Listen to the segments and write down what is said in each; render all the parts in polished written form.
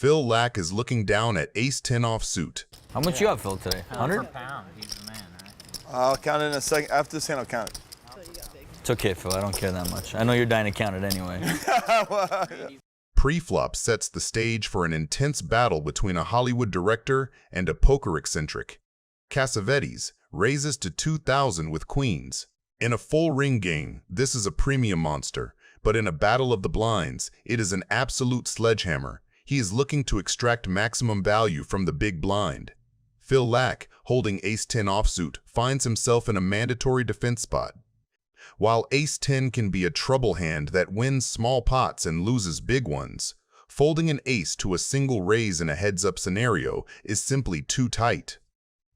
Phil Lack is looking down at ace-10 offsuit. How much you have, Phil, today? 100? Per pound. He's the man, right? I'll count it in a second. After this hand, I'll count it. It's okay, Phil. I don't care that much. I know you're dying to count it anyway. Pre-flop sets the stage for an intense battle between a Hollywood director and a poker eccentric. Cassavetes raises to 2,000 with queens. In a full ring game, this is a premium monster, but in a battle of the blinds, it is an absolute sledgehammer. He is looking to extract maximum value from the big blind. Phil Lack, holding ace-10 offsuit, finds himself in a mandatory defense spot. While ace-10 can be a trouble hand that wins small pots and loses big ones, folding an ace to a single raise in a heads-up scenario is simply too tight.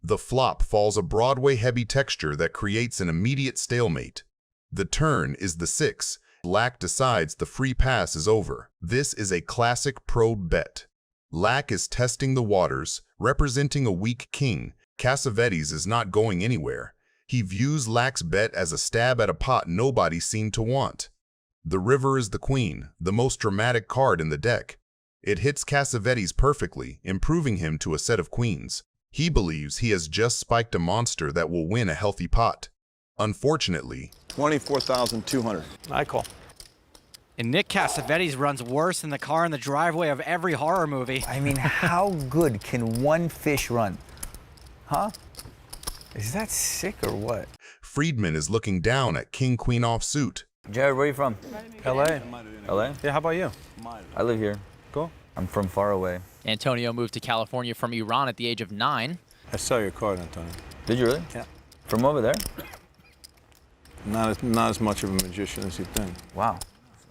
The flop falls a Broadway-heavy texture that creates an immediate stalemate. The turn is the 6. Lack decides the free pass is over. This is a classic probe bet. Lack is testing the waters, representing a weak king. Cassavetes is not going anywhere. He views Lack's bet as a stab at a pot nobody seemed to want. The river is the queen, the most dramatic card in the deck. It hits Cassavetes perfectly, improving him to a set of queens. He believes he has just spiked a monster that will win a healthy pot. Unfortunately, 24,200. I call. And Nick Cassavetes runs worse than the car in the driveway of every horror movie. I mean, how good can one fish run? Huh? Is that sick or what? Friedman is looking down at king-queen offsuit. Jared, where are you from? LA. LA? Yeah, how about you? I live here. Cool. I'm from far away. Antonio moved to California from Iran at the age of 9. I saw your card, Antonio. Did you really? Yeah. From over there? Not as much of a magician as you think. Wow.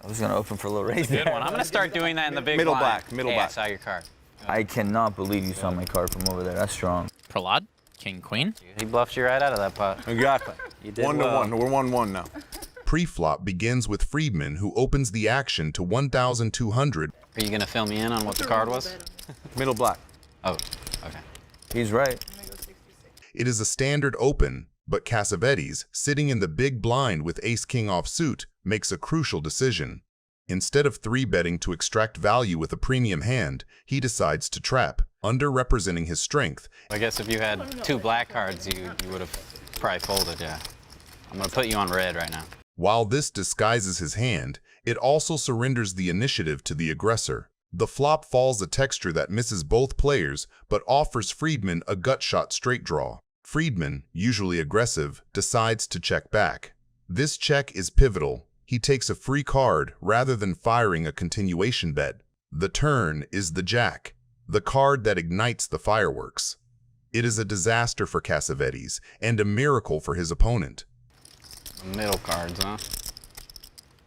I was going to open for a little raise Good there. one. I'm going to start doing that in the big Middle blind. black, middle Hey, black. I saw your card. I cannot believe you saw my card from over there. That's strong. Pralad, king, queen. He bluffed you right out of that pot. Exactly. You did 1 to well. 1. We're 1-1 now. Pre-flop begins with Friedman, who opens the action to 1,200. Are you going to fill me in on what the card was? Middle black. Oh, okay. He's right. It is a standard open, but Cassavetes, sitting in the big blind with ace-king offsuit, makes a crucial decision. Instead of 3-betting to extract value with a premium hand, he decides to trap, underrepresenting his strength. I guess if you had 2 black cards, you would have probably folded, yeah. I'm going to put you on red right now. While this disguises his hand, it also surrenders the initiative to the aggressor. The flop falls a texture that misses both players, but offers Friedman a gut shot straight draw. Friedman, usually aggressive, decides to check back. This check is pivotal. He takes a free card rather than firing a continuation bet. The turn is the jack, the card that ignites the fireworks. It is a disaster for Cassavetes and a miracle for his opponent. Middle cards, huh?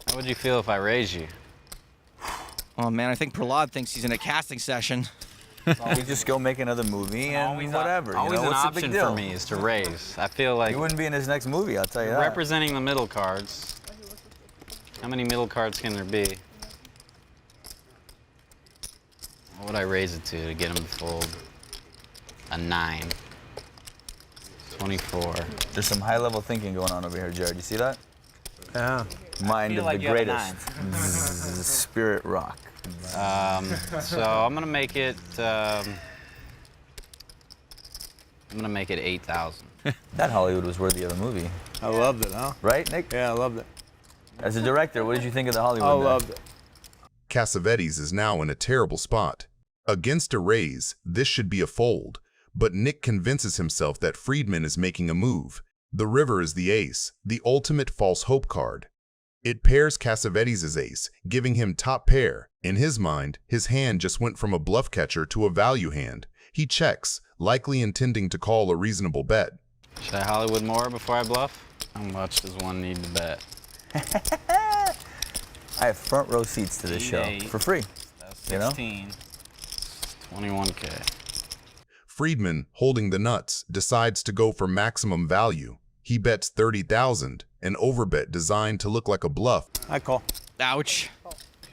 How would you feel if I raised you? Oh man, I think Pralad thinks he's in a casting session. We just go make another movie and whatever. Always you know? an What's the option big deal? for me is to raise. I feel like You wouldn't be in his next movie, I'll tell you that. representing the middle cards. How many middle cards can there be? What would I raise it to get him to fold? A 9. 24. There's some high-level thinking going on over here, Jared. You see that? Yeah. Mind feel of like the you have a greatest. Spirit rock. So I'm gonna make it. I'm gonna make it 8,000. That Hollywood was worthy of a movie. I loved it, huh? Right, Nick? Yeah, I loved it. As a director, what did you think of the Hollywood? I there? loved it. Cassavetes is now in a terrible spot. Against a raise, this should be a fold, but Nick convinces himself that Friedman is making a move. The river is the ace, the ultimate false hope card. It pairs Cassavetes' ace, giving him top pair. In his mind, his hand just went from a bluff catcher to a value hand. He checks, likely intending to call a reasonable bet. Should I Hollywood more before I bluff? How much does one need to bet? I have front row seats to this show 8. for free. That's You know? 16. 21K. Friedman, holding the nuts, decides to go for maximum value. He bets 30,000, an overbet designed to look like a bluff. I call. Ouch.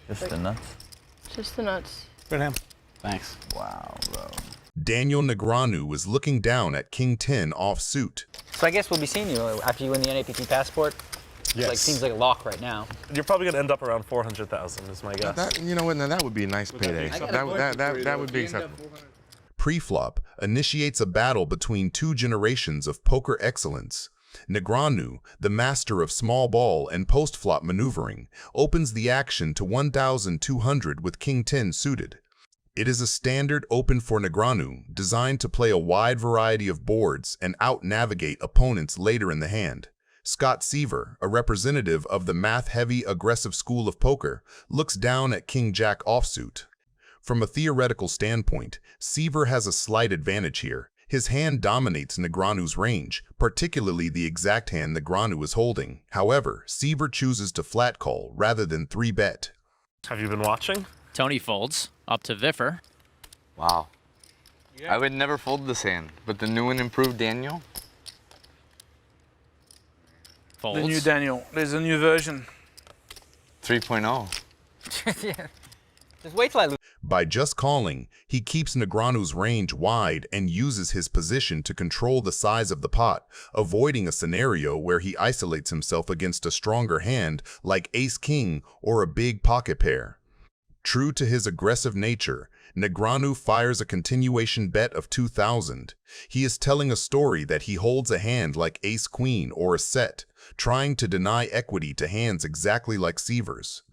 Just the nuts. Just the nuts. Good hand. Thanks. Wow, bro. Daniel Negreanu is looking down at King 10 offsuit. So I guess we'll be seeing you after you win the NAPT passport. Yes. Like seems like a lock right now. You're probably gonna end up around 400,000 is my guess. That, you know what? Now that would be a nice payday. That would be acceptable. Preflop initiates a battle between two generations of poker excellence. Negreanu, the master of small ball and post-flop maneuvering, opens the action to 1,200 with King 10 suited. It is a standard open for Negreanu, designed to play a wide variety of boards and out-navigate opponents later in the hand. Scott Seaver, a representative of the math-heavy, aggressive school of poker, looks down at King Jack offsuit. From a theoretical standpoint, Seaver has a slight advantage here. His hand dominates Negreanu's range, particularly the exact hand Negreanu is holding. However, Seaver chooses to flat call rather than 3-bet. Have you been watching? Tony folds up to Viffer. Wow. I would never fold this hand, but the new and improved Daniel? Folds. The new Daniel. There's a new version. 3.0. Yeah. Just wait till I lose. By just calling, he keeps Negreanu's range wide and uses his position to control the size of the pot, avoiding a scenario where he isolates himself against a stronger hand like ace-king or a big pocket pair. True to his aggressive nature, Negreanu fires a continuation bet of 2,000. He is telling a story that he holds a hand like ace-queen or a set, trying to deny equity to hands exactly like Seaver's.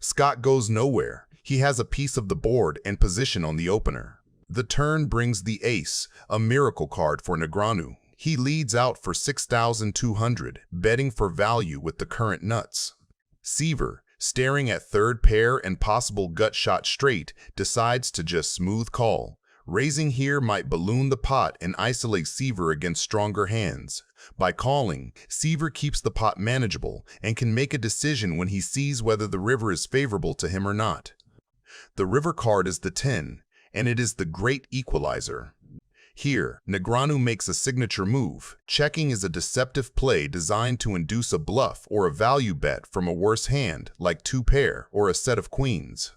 Scott goes nowhere. He has a piece of the board and position on the opener. The turn brings the ace, a miracle card for Negreanu. He leads out for 6,200, betting for value with the current nuts. Seaver, staring at third pair and possible gut shot straight, decides to just smooth call. Raising here might balloon the pot and isolate Seaver against stronger hands. By calling, Seaver keeps the pot manageable and can make a decision when he sees whether the river is favorable to him or not. The river card is the 10, and it is the great equalizer. Here, Negreanu makes a signature move. Checking is a deceptive play designed to induce a bluff or a value bet from a worse hand, like 2-pair or a set of queens.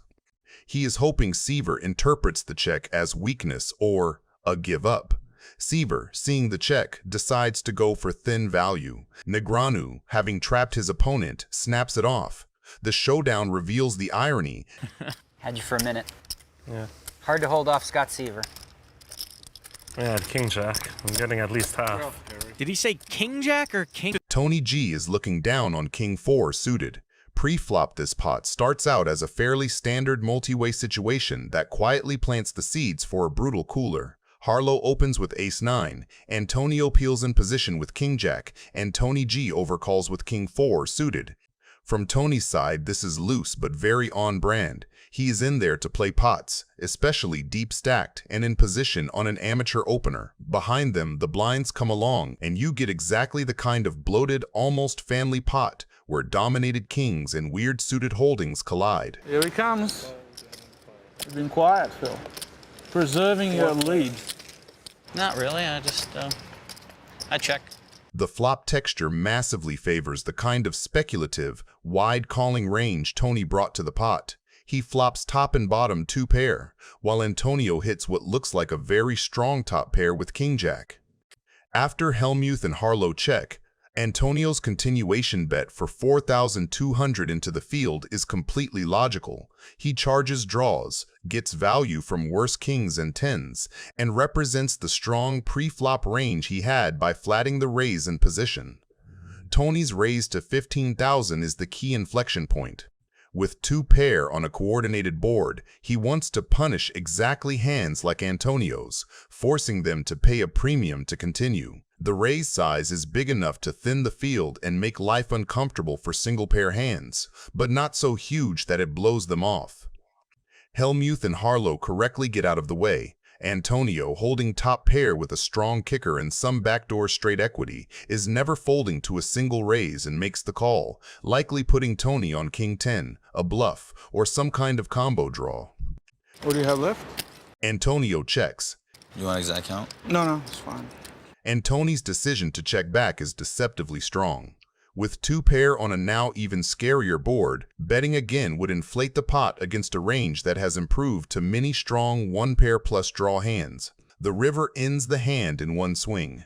He is hoping Seaver interprets the check as weakness or a give up. Seaver, seeing the check, decides to go for thin value. Negreanu, having trapped his opponent, snaps it off. The showdown reveals the irony. Had you for a minute. Yeah. Hard to hold off Scott Seaver. Yeah, King Jack. I'm getting at least half. Did he say King Jack or King? Tony G is looking down on King 4 suited. Pre-flop this pot starts out as a fairly standard multi-way situation that quietly plants the seeds for a brutal cooler. Harlow opens with ace-9, Antonio peels in position with King Jack, and Tony G overcalls with King 4 suited. From Tony's side, this is loose but very on-brand. He is in there to play pots, especially deep stacked and in position on an amateur opener. Behind them, the blinds come along, and you get exactly the kind of bloated, almost family pot where dominated kings and weird suited holdings collide. Here he comes. You've been quiet, Phil. Preserving your lead. Not really, I check. The flop texture massively favors the kind of speculative, wide calling range Tony brought to the pot. He flops top and bottom 2-pair, while Antonio hits what looks like a very strong top pair with King Jack. After Hellmuth and Harlow check, Antonio's continuation bet for 4,200 into the field is completely logical. He charges draws, gets value from worse kings and 10s, and represents the strong pre-flop range he had by flatting the raise in position. Tony's raise to 15,000 is the key inflection point. With 2-pair on a coordinated board, he wants to punish exactly hands like Antonio's, forcing them to pay a premium to continue. The raise size is big enough to thin the field and make life uncomfortable for single-pair hands, but not so huge that it blows them off. Hellmuth and Harlow correctly get out of the way. Antonio, holding top pair with a strong kicker and some backdoor straight equity, is never folding to a single raise and makes the call, likely putting Tony on King 10, a bluff, or some kind of combo draw. What do you have left? Antonio checks. You want exact count? No, it's fine. And Tony's decision to check back is deceptively strong. With 2-pair on a now even scarier board, betting again would inflate the pot against a range that has improved to many strong 1-pair plus draw hands. The river ends the hand in one swing.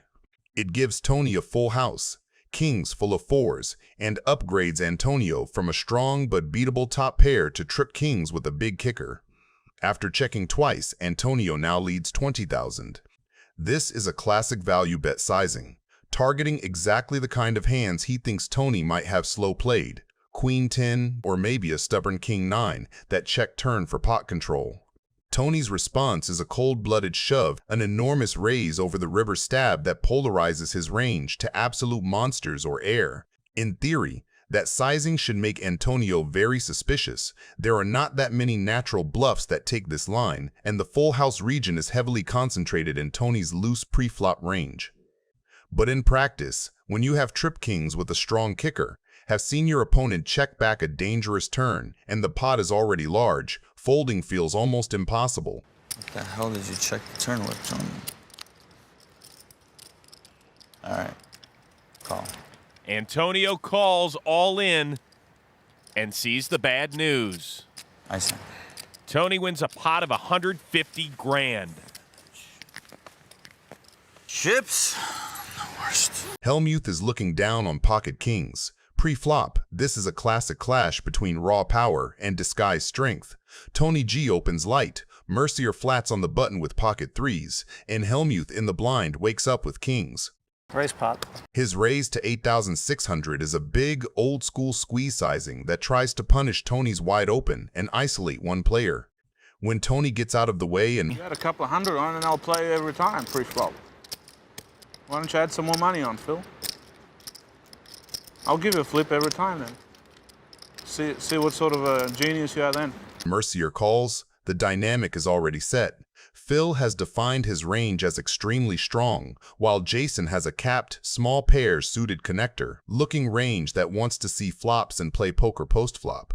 It gives Tony a full house. kings full of fours, and upgrades Antonio from a strong but beatable top pair to trip kings with a big kicker. After checking twice, Antonio now leads 20,000. This is a classic value bet sizing, targeting exactly the kind of hands he thinks Tony might have slow played, Queen 10 or maybe a stubborn King 9 that check turn for pot control. Tony's response is a cold-blooded shove, an enormous raise over the river stab that polarizes his range to absolute monsters or air. In theory, that sizing should make Antonio very suspicious. There are not that many natural bluffs that take this line, and the full house region is heavily concentrated in Tony's loose pre-flop range. But in practice, when you have trip kings with a strong kicker, have seen your opponent check back a dangerous turn, and the pot is already large, folding feels almost impossible. What the hell did you check the turn with, Tony? All right, call. Antonio calls all in and sees the bad news. I see. Tony wins a pot of 150 grand. Chips? The worst. Hellmuth is looking down on pocket kings. Pre-flop, this is a classic clash between raw power and disguised strength. Tony G opens light, Mercier flats on the button with pocket threes, and Hellmuth in the blind wakes up with kings. Raise pot. His raise to 8,600 is a big, old-school squeeze sizing that tries to punish Tony's wide open and isolate one player. When Tony gets out of the way and... You got a couple of hundred on and I'll play every time pre-flop. Why don't you add some more money on, Phil? I'll give you a flip every time then. See what sort of a genius you are then. Mercier calls, the dynamic is already set. Phil has defined his range as extremely strong, while Jason has a capped, small pair suited connector, looking range that wants to see flops and play poker post-flop.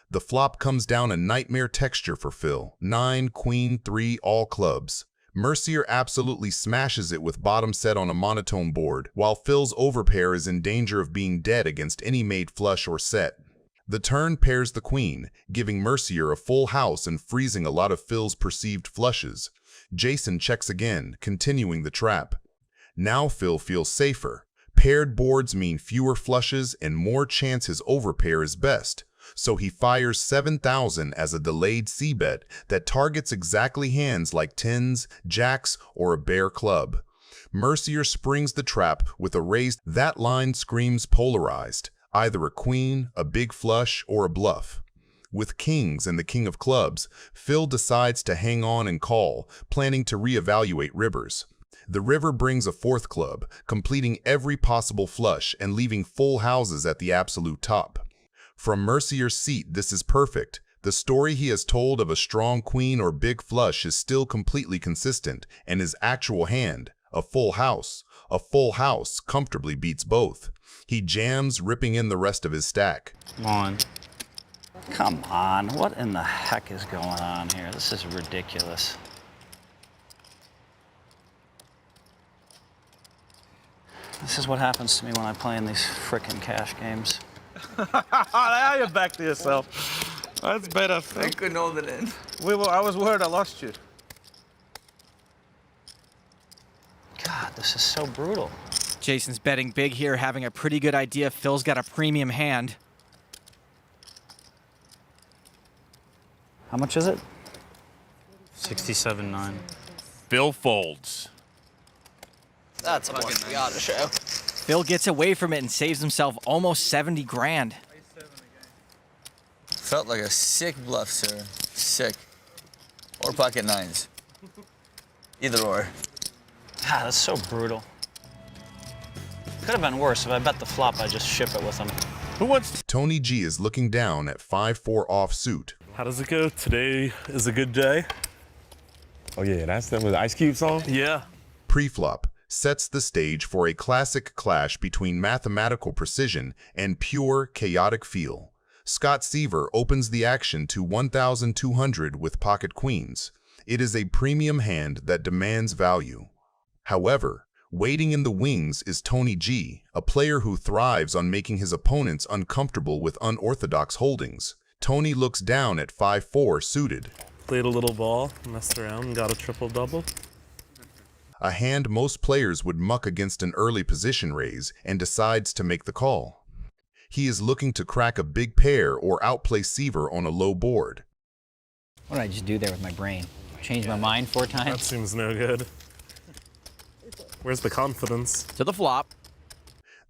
The flop comes down a nightmare texture for Phil, 9, Queen, 3, all clubs. Mercier absolutely smashes it with bottom set on a monotone board, while Phil's overpair is in danger of being dead against any made flush or set. The turn pairs the queen, giving Mercier a full house and freezing a lot of Phil's perceived flushes. Jason checks again, continuing the trap. Now Phil feels safer. Paired boards mean fewer flushes and more chance his overpair is best. So he fires 7,000 as a delayed c-bet that targets exactly hands like tens, jacks, or a bare club. Mercier springs the trap with a raise. That line screams polarized, either a queen, a big flush, or a bluff. With kings and the king of clubs, Phil decides to hang on and call, planning to reevaluate rivers. The river brings a fourth club, completing every possible flush and leaving full houses at the absolute top. From Mercier's seat, this is perfect. The story he has told of a strong queen or big flush is still completely consistent, and his actual hand, a full house, comfortably beats both. He jams, ripping in the rest of his stack. Come on, what in the heck is going on here? This is ridiculous. This is what happens to me when I play in these frickin' cash games. Now you're back to yourself. That's better, Phil. I couldn't hold it in. I was worried I lost you. God, this is so brutal. Jason's betting big here, having a pretty good idea Phil's got a premium hand. How much is it? 67.9. Phil folds. That's a fucking we gotta show. Phil gets away from it and saves himself almost 70 grand. Felt like a sick bluff, sir. Sick. Or pocket nines. Either or. God, that's so brutal. Could have been worse. If I bet the flop, I'd just ship it with him. Who wants... Tony G is looking down at 5-4 offsuit. How does it go? Today is a good day. Oh yeah, that's that with the Ice Cube song? Yeah. Pre-flop sets the stage for a classic clash between mathematical precision and pure chaotic feel. Scott Seaver opens the action to 1,200 with pocket queens. It is a premium hand that demands value. However, waiting in the wings is Tony G, a player who thrives on making his opponents uncomfortable with unorthodox holdings. Tony looks down at 5-4 suited. Played a little ball, messed around, and got a triple-double. a hand most players would muck against an early position raise, and decides to make the call. He is looking to crack a big pair or outplay Seaver on a low board. What did I just do there with my brain? Change my mind 4 times? That seems no good. Where's the confidence? To the flop.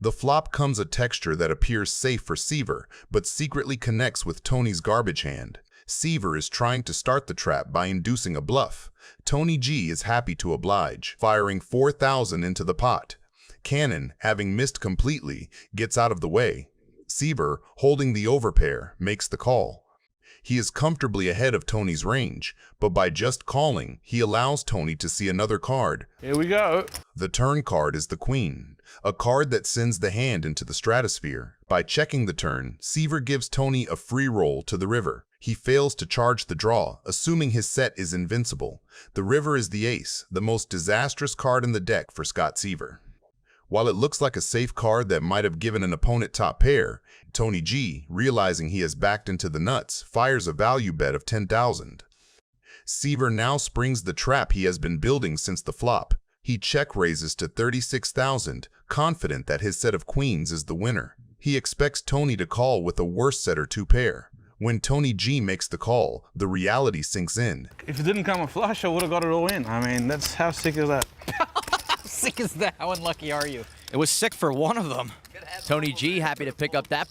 The flop comes a texture that appears safe for Seaver, but secretly connects with Tony's garbage hand. Seaver is trying to start the trap by inducing a bluff. Tony G is happy to oblige, firing 4,000 into the pot. Cannon, having missed completely, gets out of the way. Seaver, holding the overpair, makes the call. He is comfortably ahead of Tony's range, but by just calling, he allows Tony to see another card. Here we go. The turn card is the queen, a card that sends the hand into the stratosphere. By checking the turn, Seaver gives Tony a free roll to the river. He fails to charge the draw, assuming his set is invincible. The river is the ace, the most disastrous card in the deck for Scott Seaver. While it looks like a safe card that might have given an opponent top pair, Tony G, realizing he has backed into the nuts, fires a value bet of 10,000. Seaver now springs the trap he has been building since the flop. He check raises to 36,000, confident that his set of queens is the winner. He expects Tony to call with a worse set or 2 pair. When Tony G makes the call, the reality sinks in. If it didn't come a flush, I would have got it all in. I mean, that's how sick is that? How sick is that? How unlucky are you? It was sick for one of them. Tony G happy to pick up that